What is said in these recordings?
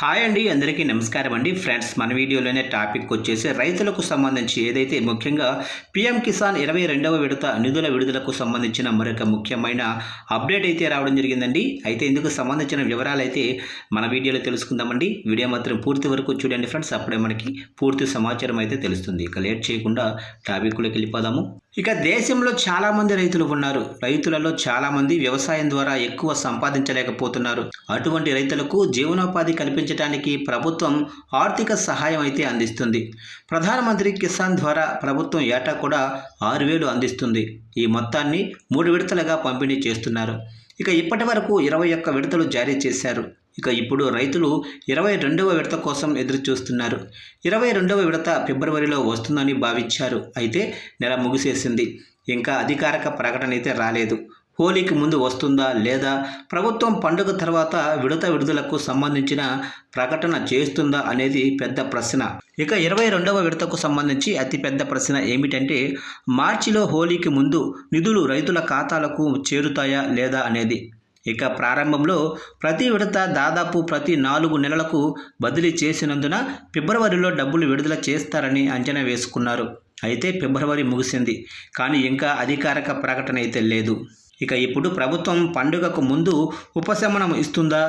Hi అండి, అందరికీ నమస్కారం అండి. ఫ్రెండ్స్, మన వీడియోలోనే టాపిక్ వచ్చేసి రైతులకు సంబంధించి ఏదైతే ముఖ్యంగా పీఎం కిసాన్ 22వ విడత నిధుల విడుదలకు సంబంధించిన మరొక ముఖ్యమైన అప్డేట్ అయితే రావడం జరిగిందండి. అయితే ఇందుకు సంబంధించిన వివరాలు అయితే మన వీడియోలో తెలుసుకుందామండి. వీడియో మాత్రం పూర్తి వరకు చూడండి ఫ్రెండ్స్, అప్పుడే మనకి పూర్తి సమాచారం అయితే తెలుస్తుంది. ఇక లేట్ చేయకుండా టాపిక్లోకి వెళ్ళిపోదాము. ఇక దేశంలో చాలామంది రైతులు ఉన్నారు. రైతులలో చాలామంది వ్యవసాయం ద్వారా ఎక్కువ సంపాదించలేకపోతున్నారు. అటువంటి రైతులకు జీవనోపాధి కల్పించడానికి ప్రభుత్వం ఆర్థిక సహాయం అయితే అందిస్తుంది. ప్రధానమంత్రి కిసాన్ ద్వారా ప్రభుత్వం ఏటా కూడా 6,000 అందిస్తుంది. ఈ మొత్తాన్ని 3 విడతలుగా పంపిణీ చేస్తున్నారు. ఇక ఇప్పటి వరకు 21 విడతలు జారీ చేశారు. ఇక ఇప్పుడు రైతులు 22వ విడత కోసం ఎదురు చూస్తున్నారు. 22వ విడత ఫిబ్రవరిలో వస్తుందని భావించారు. అయితే నెల ముగిసేసింది. ఇంకా అధికారిక ప్రకటన అయితే రాలేదు. హోలీకి ముందు వస్తుందా లేదా ప్రభుత్వం పండుగ తర్వాత విడత విడుదలకు సంబంధించిన ప్రకటన చేస్తుందా అనేది పెద్ద ప్రశ్న. ఇక 22వ విడతకు సంబంధించి అతిపెద్ద ప్రశ్న ఏమిటంటే మార్చిలో హోలీకి ముందు నిధులు రైతుల ఖాతాలకు చేరుతాయా లేదా అనేది. ఇక ప్రారంభంలో ప్రతి విడత దాదాపు ప్రతి 4 నెలలకు బదిలీ చేసినందున ఫిబ్రవరిలో డబ్బులు విడుదల చేస్తారని అంచనా వేసుకున్నారు. అయితే ఫిబ్రవరి ముగిసింది, కానీ ఇంకా అధికారిక ప్రకటన అయితే లేదు. ఇక ఇప్పుడు ప్రభుత్వం పండుగకు ముందు ఉపశమనం ఇస్తుందా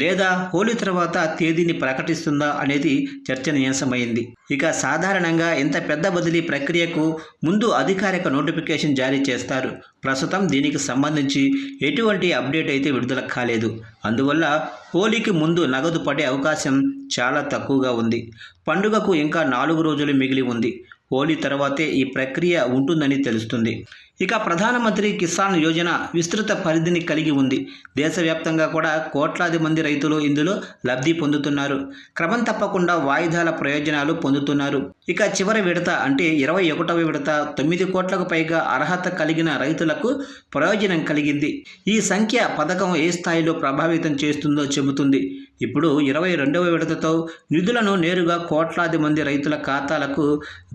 లేదా హోలీ తర్వాత తేదీని ప్రకటిస్తుందా అనేది చర్చనీయాంశమైంది. ఇక సాధారణంగా ఇంత పెద్ద బదిలీ ప్రక్రియకు ముందు అధికారిక నోటిఫికేషన్ జారీ చేస్తారు. ప్రస్తుతం దీనికి సంబంధించి ఎటువంటి అప్డేట్ అయితే విడుదల కాలేదు. అందువల్ల హోలీకి ముందు నగదు పడే అవకాశం చాలా తక్కువగా ఉంది. పండుగకు ఇంకా 4 రోజులు మిగిలి ఉంది. హోలీ తర్వాతే ఈ ప్రక్రియ ఉంటుందని తెలుస్తుంది. ఇక ప్రధానమంత్రి కిసాన్ యోజన విస్తృత పరిధిని కలిగి ఉంది. దేశవ్యాప్తంగా కూడా కోట్లాది మంది రైతులు ఇందులో లబ్ధి పొందుతున్నారు. క్రమం తప్పకుండా వాయిదాల ప్రయోజనాలు పొందుతున్నారు. ఇక చివరి విడత అంటే 21వ విడత 9 కోట్లకు పైగా అర్హత కలిగిన రైతులకు ప్రయోజనం కలిగింది. ఈ సంఖ్య పథకం ఏ స్థాయిలో ప్రభావితం చేస్తుందో చెబుతుంది. ఇప్పుడు 22వ విడతతో నిధులను నేరుగా కోట్లాది మంది రైతుల ఖాతాలకు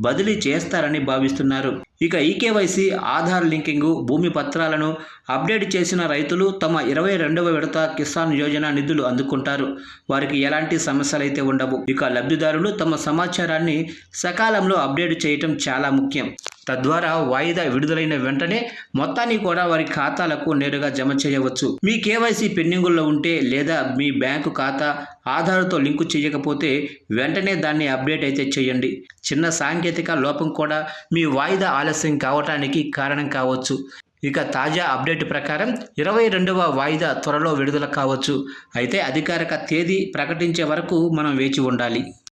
బదిలీ చేస్తారని భావిస్తున్నారు. ఇక ఈకేవైసీ, ఆధార్ లింకింగు, భూమి పత్రాలను అప్డేట్ చేసిన రైతులు తమ 22వ విడత కిసాన్ యోజన నిధులు అందుకుంటారు. వారికి ఎలాంటి సమస్యలు అయితే ఉండవు. ఇక లబ్ధిదారులు తమ సమాచారాన్ని సకాలంలో అప్డేట్ చేయటం చాలా ముఖ్యం. తద్వారా వాయిదా విడుదలైన వెంటనే మొత్తాన్ని కూడా వారి ఖాతాలకు నేరుగా జమ చేయవచ్చు. మీ కేవైసీ పెండింగుల్లో ఉంటే లేదా మీ బ్యాంకు ఖాతా ఆధార్తో లింకు చేయకపోతే వెంటనే దాన్ని అప్డేట్ అయితే చేయండి. చిన్న సాంకేతిక లోపం కూడా మీ వాయిదా ఆలస్యం కావటానికి కారణం కావచ్చు. ఇక తాజా అప్డేట్ ప్రకారం 22వ వాయిదా త్వరలో విడుదల కావచ్చు. అయితే అధికారిక తేదీ ప్రకటించే వరకు మనం వేచి ఉండాలి.